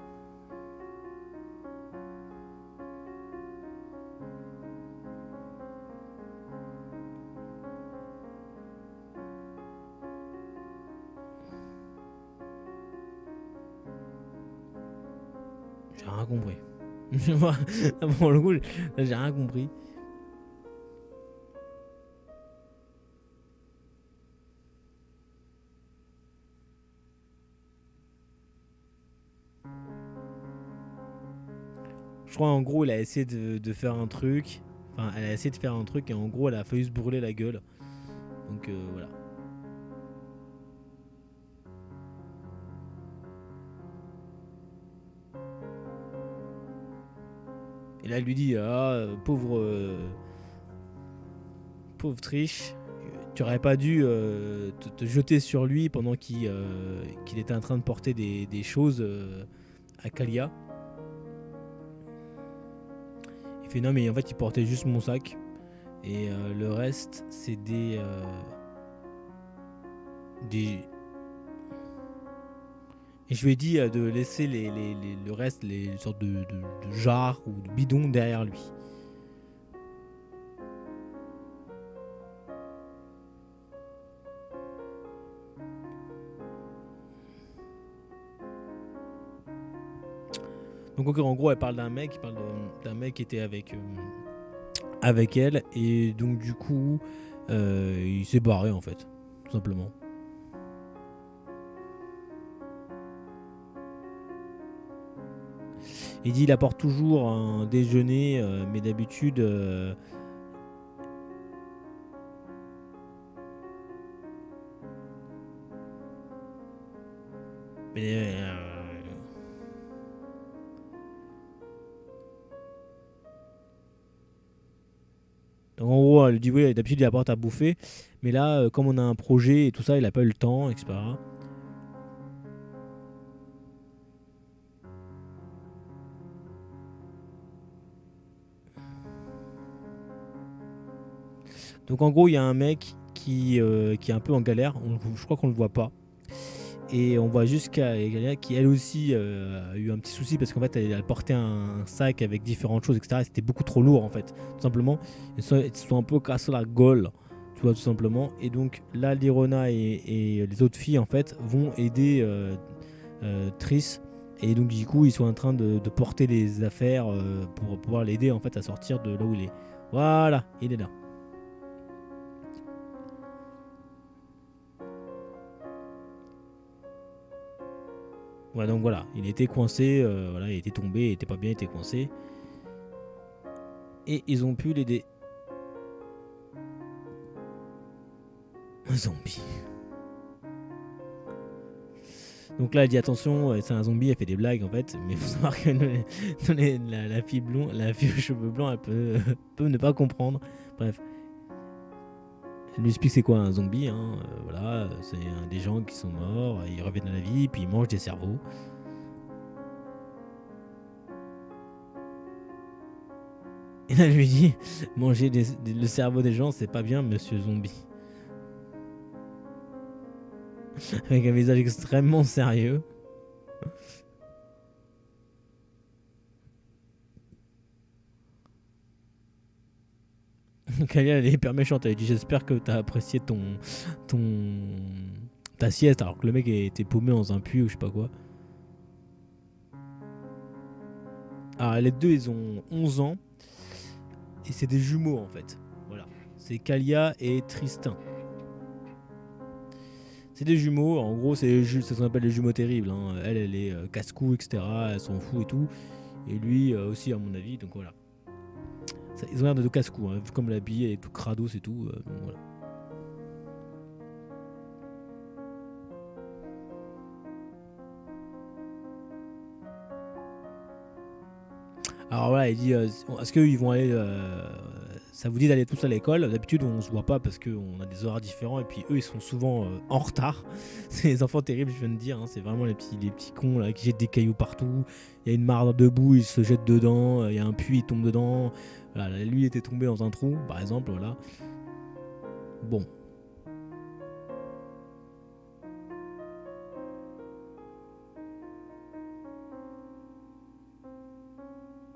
J'ai rien compris. Bon, le coup, j'ai rien compris. Je crois en gros, elle a essayé de faire un truc. Enfin, elle a essayé de faire un truc et en gros, elle a failli se brûler la gueule. Donc voilà. Et là, elle lui dit pauvre, pauvre Triche, tu aurais pas dû te jeter sur lui pendant qu'il était en train de porter des choses à Kalia. Il fait non, mais en fait, il portait juste mon sac. Et le reste, c'est des. Et je lui ai dit de laisser le reste, les sortes de jarres ou de bidons derrière lui. Donc en gros, elle parle d'un mec, d'un mec qui était avec elle, et donc du coup, il s'est barré en fait, tout simplement. Il dit il apporte toujours un déjeuner, mais d'habitude, mais, en gros, elle lui dit oui, d'habitude il apporte à bouffer, mais là, comme on a un projet et tout ça, il a pas eu le temps, etc. Donc en gros, il y a un mec qui est un peu en galère, je crois qu'on le voit pas. Et on voit juste Galia qui elle aussi a eu un petit souci parce qu'en fait elle portait un sac avec différentes choses, etc. Et c'était beaucoup trop lourd en fait, tout simplement. Ils se sont un peu cassés la gueule, tu vois, tout simplement. Et donc là, Lirona et les autres filles en fait vont aider Triss. Et donc du coup ils sont en train de porter les affaires pour pouvoir l'aider en fait à sortir de là où il est. Voilà, il est là. Ouais, donc voilà, il était coincé, voilà, il était tombé, il était pas bien, il était coincé. Et ils ont pu l'aider. Un zombie. Donc là, elle dit attention, c'est un zombie, elle fait des blagues en fait. Mais il faut savoir que la fille blonde, la fille aux cheveux blancs, elle peut ne pas comprendre. Bref. Elle lui explique c'est quoi un zombie. Hein. Voilà, c'est des gens qui sont morts, ils reviennent à la vie, puis ils mangent des cerveaux. Et là, elle lui dit manger le cerveau des gens, c'est pas bien, monsieur zombie. Avec un visage extrêmement sérieux. Kalia, elle est hyper méchante. Elle dit j'espère que t'as apprécié ton ta sieste, alors que le mec était paumé dans un puits ou je sais pas quoi. Alors les deux, ils ont 11 ans et c'est des jumeaux en fait. Voilà, c'est Kalia et Tristan. C'est des jumeaux. En gros, c'est ce qu'on appelle les jumeaux terribles. Hein. Elle est casse-cou, etc. Elle s'en fout et tout. Et lui aussi, à mon avis. Donc voilà. Ils ont l'air de casse-cou, hein. Vu comme l'habillé, elle est tout crado, c'est tout. Donc voilà. Alors voilà, il dit est-ce qu'ils vont aller. Ça vous dit d'aller tous à l'école? D'habitude, on se voit pas parce qu'on a des horaires différents et puis eux, ils sont souvent en retard. C'est les enfants terribles, je viens de dire. Hein. C'est vraiment les petits cons là qui jettent des cailloux partout. Il y a une mare debout, ils se jettent dedans. Il y a un puits, ils tombent dedans. Voilà, lui, il était tombé dans un trou, par exemple. Voilà. Bon.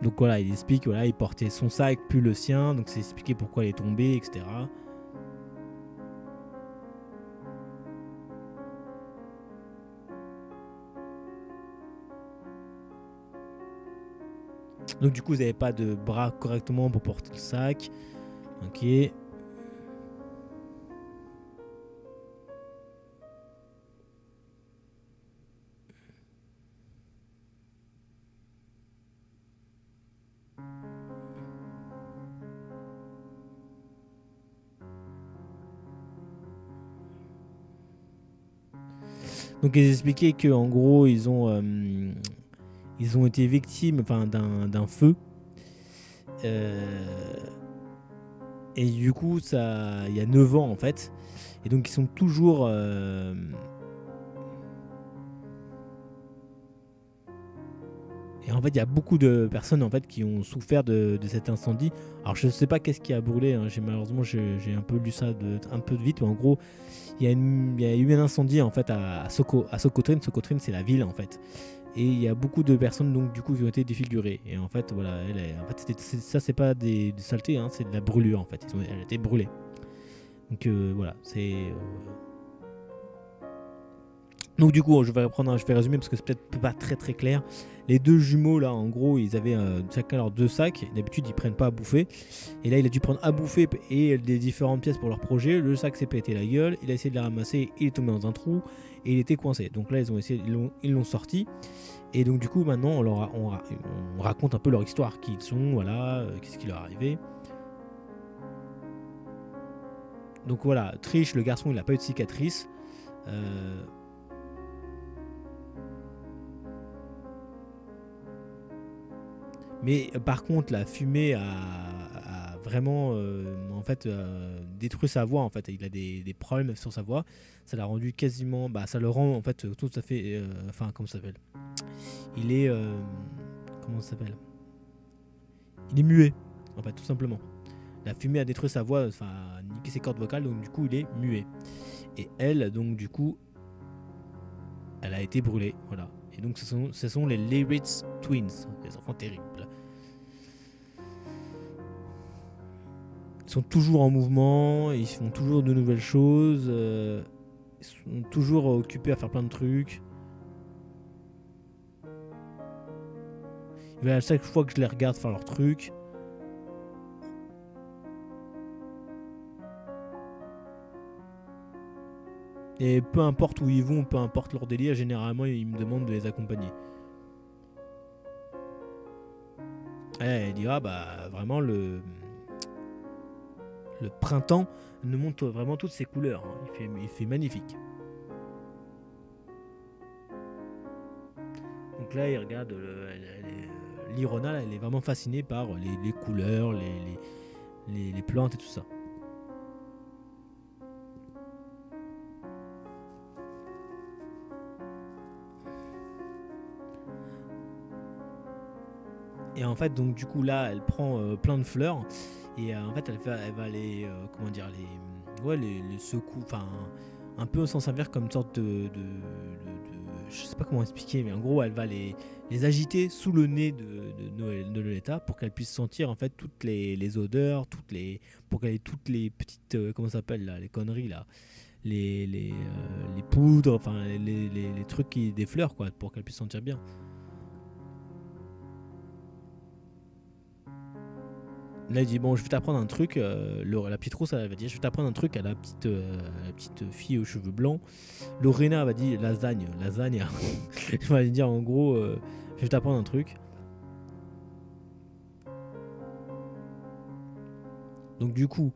Donc voilà, il explique, voilà, il portait son sac, plus le sien, donc c'est expliqué pourquoi il est tombé, etc. Donc du coup, vous n'avez pas de bras correctement pour porter le sac. Ok. Donc ils expliquaient qu'en gros, ils ont été victimes d'un feu. Et du coup, il y a 9 ans en fait. Et donc ils sont toujours... Et en fait, il y a beaucoup de personnes en fait qui ont souffert de cet incendie. Alors je ne sais pas qu'est-ce qui a brûlé. Hein. Malheureusement, j'ai un peu lu ça un peu de vite. Mais en gros, il y a eu un incendie en fait à Socotrine. Socotrine, c'est la ville en fait. Et il y a beaucoup de personnes donc du coup qui ont été défigurées. Et en fait, voilà, ça c'est pas des saletés, hein, c'est de la brûlure en fait. Elle a été brûlée. Donc voilà, c'est Donc du coup, je vais résumer parce que c'est peut-être pas très très clair. Les deux jumeaux là, en gros, ils avaient chacun leurs 2 sacs. D'habitude, ils prennent pas à bouffer. Et là, il a dû prendre à bouffer et des différentes pièces pour leur projet. Le sac s'est pété la gueule. Il a essayé de la ramasser. Il est tombé dans un trou et il était coincé. Donc là, ils l'ont sorti. Et donc du coup, maintenant, on raconte un peu leur histoire, qui ils sont, voilà, qu'est-ce qui leur est arrivé. Donc voilà, Trish, le garçon, il n'a pas eu de cicatrice. Mais par contre, la fumée a vraiment en fait, détruit sa voix. En fait, il a des problèmes sur sa voix. Ça l'a rendu quasiment. Bah, ça le rend en fait tout à fait. Enfin, comment ça s'appelle? Il est. Comment ça s'appelle? Il est muet, en fait, tout simplement. La fumée a détruit sa voix, enfin, a niqué ses cordes vocales, donc du coup, il est muet. Et elle, donc du coup, elle a été brûlée, voilà. Et donc, ce sont les Lyritz Twins, les enfants terribles. Ils sont toujours en mouvement, ils font toujours de nouvelles choses, ils sont toujours occupés à faire plein de trucs. Et à chaque fois que je les regarde faire leurs trucs, et peu importe où ils vont, peu importe leur délire, généralement ils me demandent de les accompagner. Et elle dira, bah vraiment le printemps nous montre vraiment toutes ses couleurs, hein. Il fait magnifique. Donc là, il regarde l'Irona, elle est vraiment fascinée par les couleurs, les plantes et tout ça. Et en fait, donc du coup là, elle prend plein de fleurs et en fait, elle va les comment dire, les secouer, enfin un peu s'en servir comme une sorte je sais pas comment expliquer, mais en gros, elle va les agiter sous le nez de Loletta pour qu'elle puisse sentir en fait toutes les odeurs, pour qu'elle ait toutes les petites comment ça s'appelle là, les conneries là, les poudres, enfin les trucs des fleurs quoi, pour qu'elle puisse sentir bien. Là, il dit bon, je vais t'apprendre un truc. La petite rousse, elle va dire, je vais t'apprendre un truc à la petite fille aux cheveux blancs. Lorena va dire lasagne. Je vais lui dire en gros, je vais t'apprendre un truc. Donc du coup,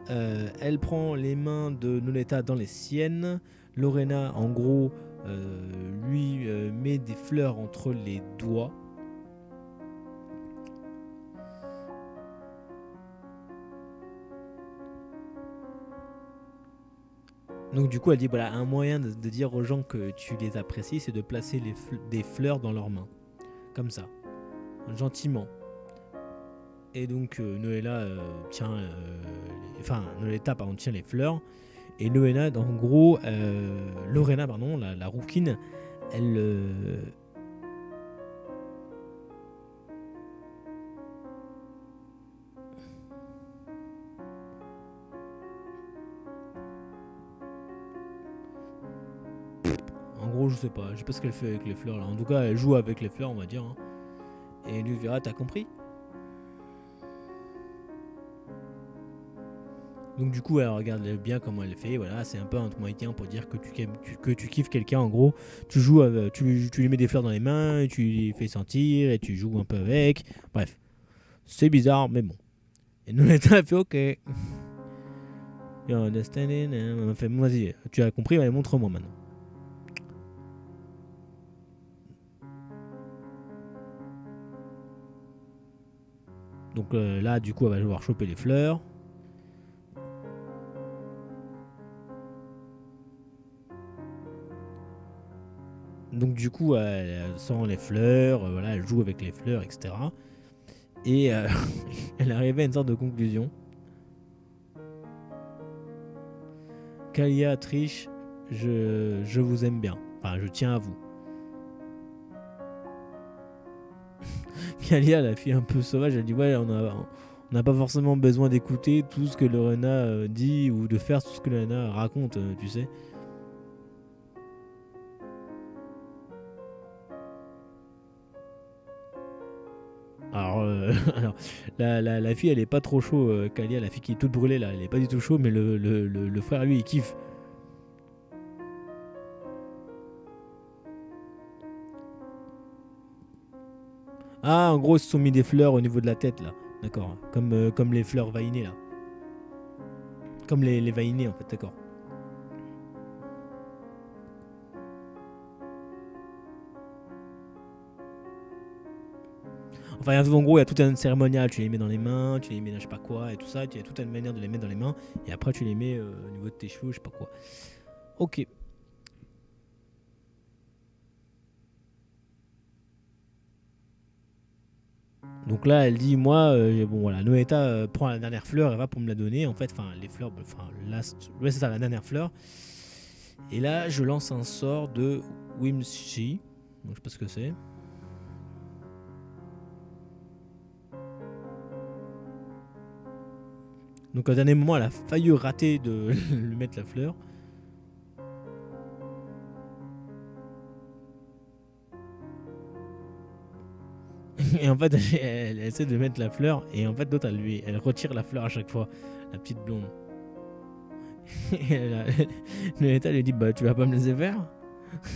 elle prend les mains de Noletta dans les siennes. Lorena, en gros, lui met des fleurs entre les doigts. Donc du coup, elle dit voilà, un moyen de dire aux gens que tu les apprécies, c'est de placer des fleurs dans leurs mains, comme ça, gentiment. Et donc Noëlla tient, Noletta pardon tient les fleurs. Et Lorena, en gros, Lorena pardon, la rouquine, elle en gros, je sais pas ce qu'elle fait avec les fleurs là. En tout cas, elle joue avec les fleurs, on va dire, hein. Et elle lui dira, t'as compris? Donc du coup, elle regarde bien comment elle fait. Voilà, c'est un peu un moyen pour dire que tu kiffes quelqu'un. En gros, tu joues, tu lui mets des fleurs dans les mains, et tu lui fais sentir et tu joues un peu avec. Bref, c'est bizarre, mais bon. Et nous, elle fait OK. You understanding? Elle fait, vas-y, tu as compris, allez, montre-moi maintenant. Donc là, du coup, elle va devoir choper les fleurs. Donc du coup, elle sent les fleurs, voilà, elle joue avec les fleurs, etc. Et elle arrivait à une sorte de conclusion. Kalia, Trish, je vous aime bien. Enfin, je tiens à vous. Kalia, la fille un peu sauvage, elle dit ouais, on n'a pas forcément besoin d'écouter tout ce que Lorena dit ou de faire tout ce que Lorena raconte, tu sais. Alors, alors la fille, elle est pas trop chaud, Kalia, la fille qui est toute brûlée là, elle est pas du tout chaud, mais le frère, lui, il kiffe. Ah, en gros, ils se sont mis des fleurs au niveau de la tête là. D'accord. Comme les fleurs vainées là. Comme les vainées en fait, d'accord. Enfin, en gros, il y a tout un cérémonial. Tu les mets dans les mains, tu les mets dans je sais pas quoi et tout ça. Tu as toute une manière de les mettre dans les mains. Et après, tu les mets au niveau de tes cheveux, je sais pas quoi. Ok. Donc là, elle dit, moi, bon voilà, Noeta prend la dernière fleur, elle va pour me la donner. En fait, enfin, les fleurs, enfin, last, ouais, c'est ça, la dernière fleur. Et là, je lance un sort de Whimsy. Donc, je sais pas ce que c'est. Donc, au dernier moment, elle a failli rater de lui mettre la fleur. Et en fait, elle essaie de mettre la fleur. Et en fait, l'autre, elle retire la fleur à chaque fois. La petite blonde. Et Noeta lui dit, bah, tu vas pas me laisser faire.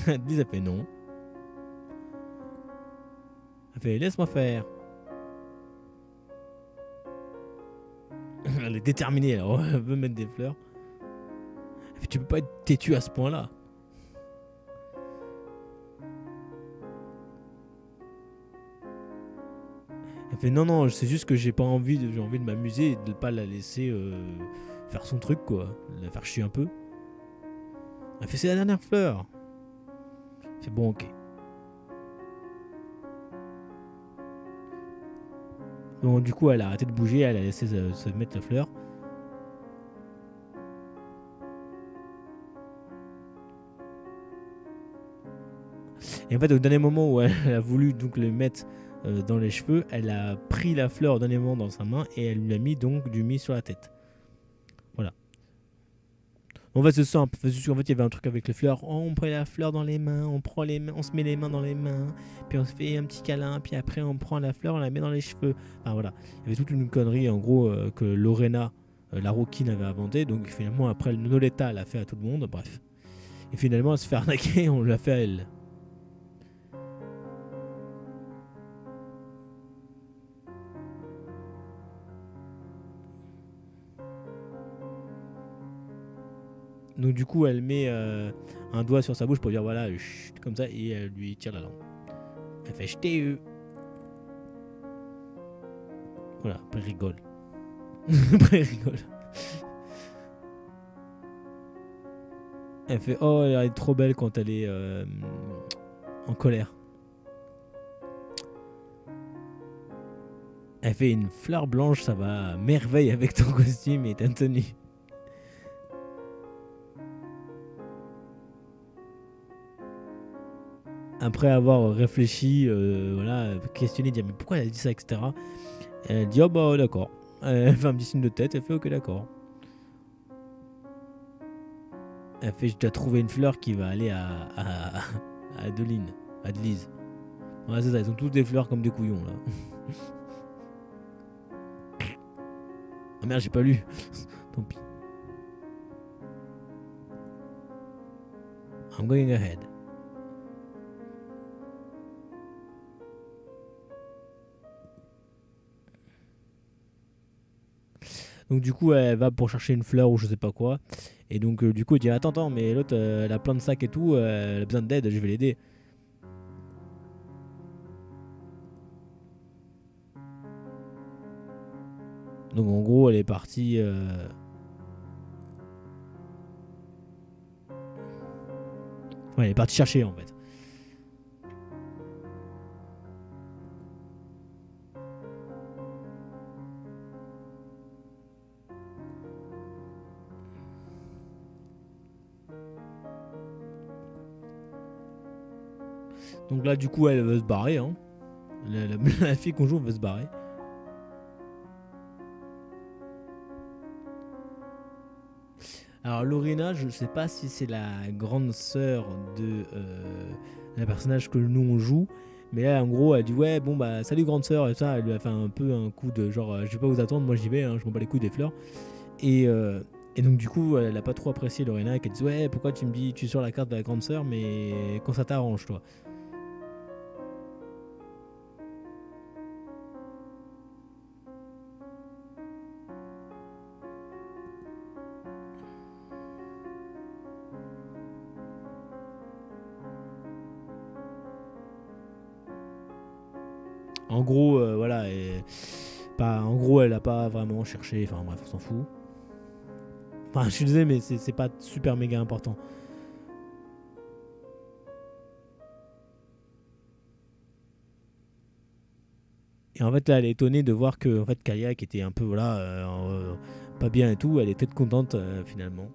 Elle dit, ça fait non. Elle fait, laisse-moi faire. Elle est déterminée, elle veut mettre des fleurs. Elle fait, tu peux pas être têtu à ce point-là. Elle fait, non, non, c'est juste que j'ai envie de m'amuser et de pas la laisser faire son truc, quoi. De la faire chier un peu. Elle fait, c'est la dernière fleur. C'est bon, ok. Donc, du coup, elle a arrêté de bouger, elle a laissé se mettre la fleur. Et en fait, au dernier moment où elle a voulu donc le mettre dans les cheveux, elle a pris la fleur au dernier moment dans sa main et elle lui a mis donc du mis sur la tête. Voilà. En fait, c'est simple. En fait, il y avait un truc avec les fleurs. Oh, on prend la fleur dans les mains, on se met les mains dans les mains, puis on se fait un petit câlin, puis après on prend la fleur, on la met dans les cheveux. Enfin voilà. Il y avait toute une connerie en gros que Lorena, la rouquine, avait inventé. Donc finalement, après, Noletta l'a fait à tout le monde. Bref. Et finalement, elle se fait arnaquer, on l'a fait à elle. Donc du coup, elle met un doigt sur sa bouche pour dire voilà, chut, comme ça, et elle lui tire la langue. Elle fait jeter eux. Voilà, après elle rigole. Après elle rigole. Elle fait oh, elle est trop belle quand elle est en colère. Elle fait une fleur blanche, ça va à merveille avec ton costume et ta tenue. Après avoir réfléchi, voilà, questionné, dire mais pourquoi elle a dit ça, etc. Elle dit oh bah d'accord. Elle fait un petit signe de tête, elle fait ok d'accord. Elle fait je dois trouver une fleur qui va aller à Adeline, Adelise. Ouais c'est ça, ils ont tous des fleurs comme des couillons là. Ah merde j'ai pas lu. Tant pis. I'm going ahead. Donc du coup elle va pour chercher une fleur ou je sais pas quoi. Et donc du coup elle dit attends mais l'autre elle a plein de sacs et tout, elle a besoin d'aide, je vais l'aider. Donc en gros elle est partie ouais, elle est partie chercher en fait. Donc là du coup elle veut se barrer hein. La fille qu'on joue veut se barrer. Alors Lorena, je ne sais pas si c'est la grande sœur de la personnage que nous on joue, Mais là, en gros, elle dit ouais, bon bah salut grande sœur et ça, elle lui a fait un peu un coup de genre, je vais pas vous attendre, moi j'y vais, hein, je m'en bats les couilles des fleurs. Et, euh, et donc du coup, elle a pas trop apprécié Lorena, qu'elle dit ouais, pourquoi tu me dis, tu es sur la carte de la grande sœur, mais quand ça t'arrange, toi. En gros, voilà, en gros, elle a pas vraiment cherché, enfin bref, on s'en fout. Enfin, je suis désolé, mais c'est pas super méga important. Et en fait, là, elle est étonnée de voir que en fait, Kaya, qui était un peu, voilà, pas bien et tout, elle est peut-être contente finalement.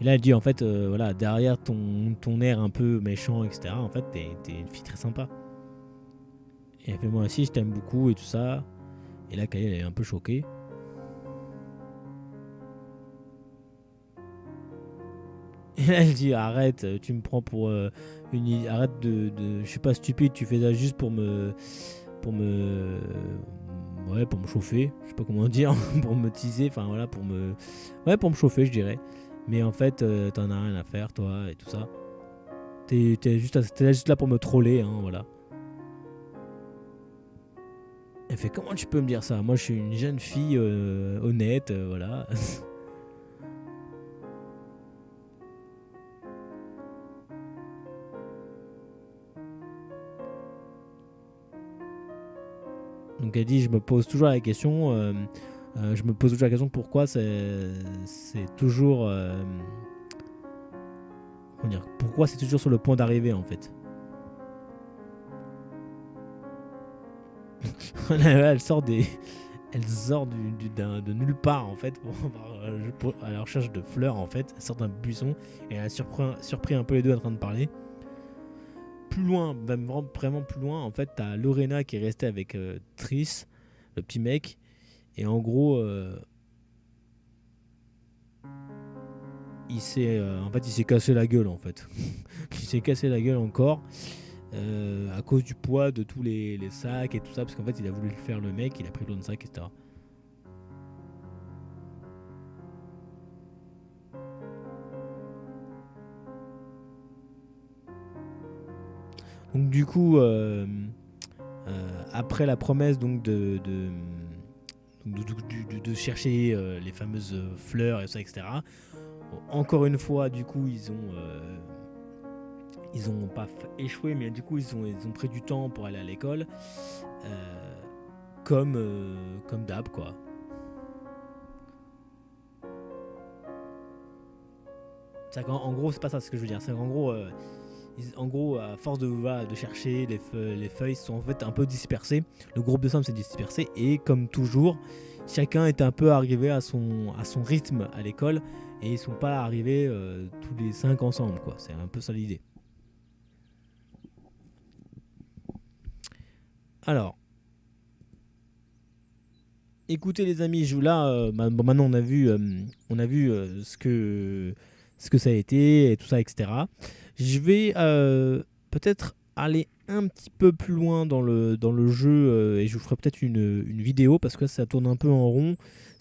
Et là, elle dit en fait, voilà, derrière ton air un peu méchant, etc., en fait, t'es une fille très sympa. Et elle fait moi aussi, je t'aime beaucoup et tout ça. Et là, Kaya, elle est un peu choquée. Et là, elle dit arrête, tu me prends pour arrête je suis pas stupide, tu fais ça juste pour me chauffer, je sais pas comment dire, pour me teaser, enfin voilà, pour me chauffer, je dirais. Mais en fait, t'en as rien à faire, toi, et tout ça. T'es juste là pour me troller, hein, voilà. Elle fait comment tu peux me dire ça? Moi, je suis une jeune fille honnête, voilà. Donc elle dit, je me pose toujours la question pourquoi c'est toujours, comment dire, pourquoi c'est toujours sur le point d'arriver en fait. Elle sort de nulle part en fait à la recherche de fleurs en fait. Elle sort d'un buisson et elle a surpris un peu les deux en train de parler. Plus loin, même vraiment plus loin, en fait, t'as Lorena qui est restée avec Triss, le petit mec, et en gros, il s'est cassé la gueule en fait. Il s'est cassé la gueule encore à cause du poids de tous les sacs et tout ça, parce qu'en fait, il a voulu le faire le mec, il a pris plein de sacs, etc. Donc du coup, après la promesse donc de chercher les fameuses fleurs et ça, etc. Encore une fois, du coup, ils ont pas échoué, mais du coup, ils ont pris du temps pour aller à l'école, euh, comme d'hab, quoi. En gros, c'est pas ça ce que je veux dire. C'est qu'en gros, en gros, à force voilà, de chercher les feuilles, sont en fait un peu dispersées. Le groupe de Sam s'est dispersé et comme toujours, chacun est un peu arrivé à son rythme à l'école et ils sont pas arrivés tous les 5 ensemble, quoi. C'est un peu ça l'idée. Alors, écoutez les amis, là, bon, maintenant on a vu ce que ça a été et tout ça, etc. Je vais peut-être aller un petit peu plus loin dans le jeu et je vous ferai peut-être une vidéo parce que ça tourne un peu en rond.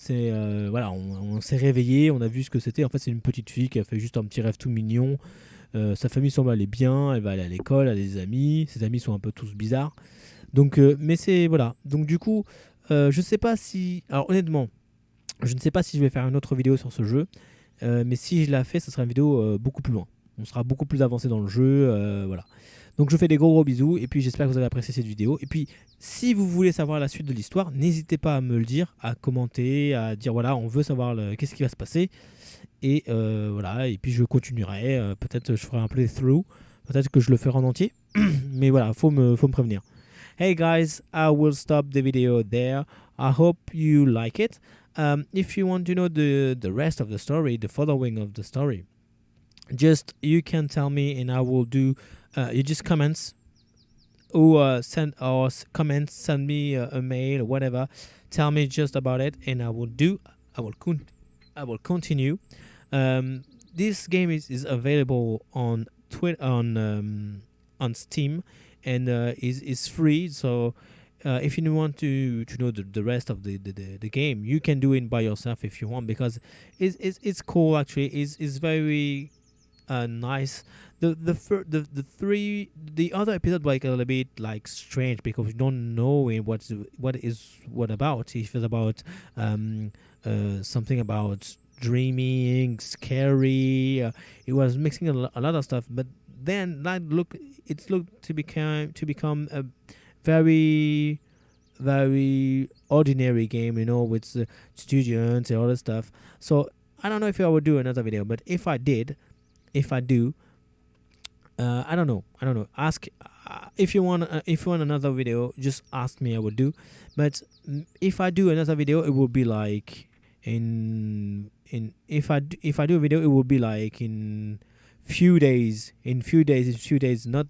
Voilà, on s'est réveillé, on a vu ce que c'était. En fait, c'est une petite fille qui a fait juste un petit rêve tout mignon. Sa famille semble aller bien, elle va aller à l'école, elle a des amis. Ses amis sont un peu tous bizarres. Donc, mais c'est voilà. Donc du coup, je sais pas si. Alors honnêtement, je ne sais pas si je vais faire une autre vidéo sur ce jeu, mais si je la fais, ce sera une vidéo beaucoup plus loin. On sera beaucoup plus avancé dans le jeu, voilà. Donc je vous fais des gros bisous et puis j'espère que vous avez apprécié cette vidéo. Et puis si vous voulez savoir la suite de l'histoire, n'hésitez pas à me le dire, à commenter, à dire voilà, on veut savoir qu'est-ce qui va se passer. Et voilà, et puis je continuerai. Peut-être je ferai un playthrough, peut-être que je le ferai en entier. Mais voilà, faut me prévenir. Hey guys, I will stop the video there. I hope you like it. If you want to know the rest of the story, the following of the story, just you can tell me and I will do. You just comments or send comments, send me a mail or whatever. Tell me just about it and I will do I will continue. This game is available on on Steam, and is free. So if you want to know the rest of the game, you can do it by yourself if you want, because it's cool actually. It's very nice. The other episode like a little bit like strange, because you don't know what about. If it's about something about dreaming, scary. It was mixing a lot of stuff, but then it looked to become a very very ordinary game, with students and all that stuff. So I don't know if I would do another video, but if I do, I don't know. Ask if you want. If you want another video, just ask me. I would do. But if I do another video, it will be like if I do a video, it will be like in few days. Not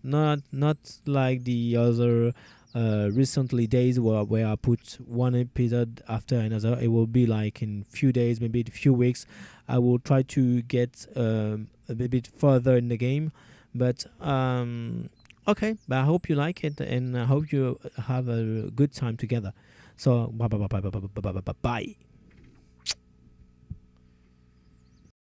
like the other recently days where I put one episode after another. It will be like in few days, maybe a few weeks. I will try to get a bit further in the game, but okay. But I hope you like it, and I hope you have a good time together. So bye.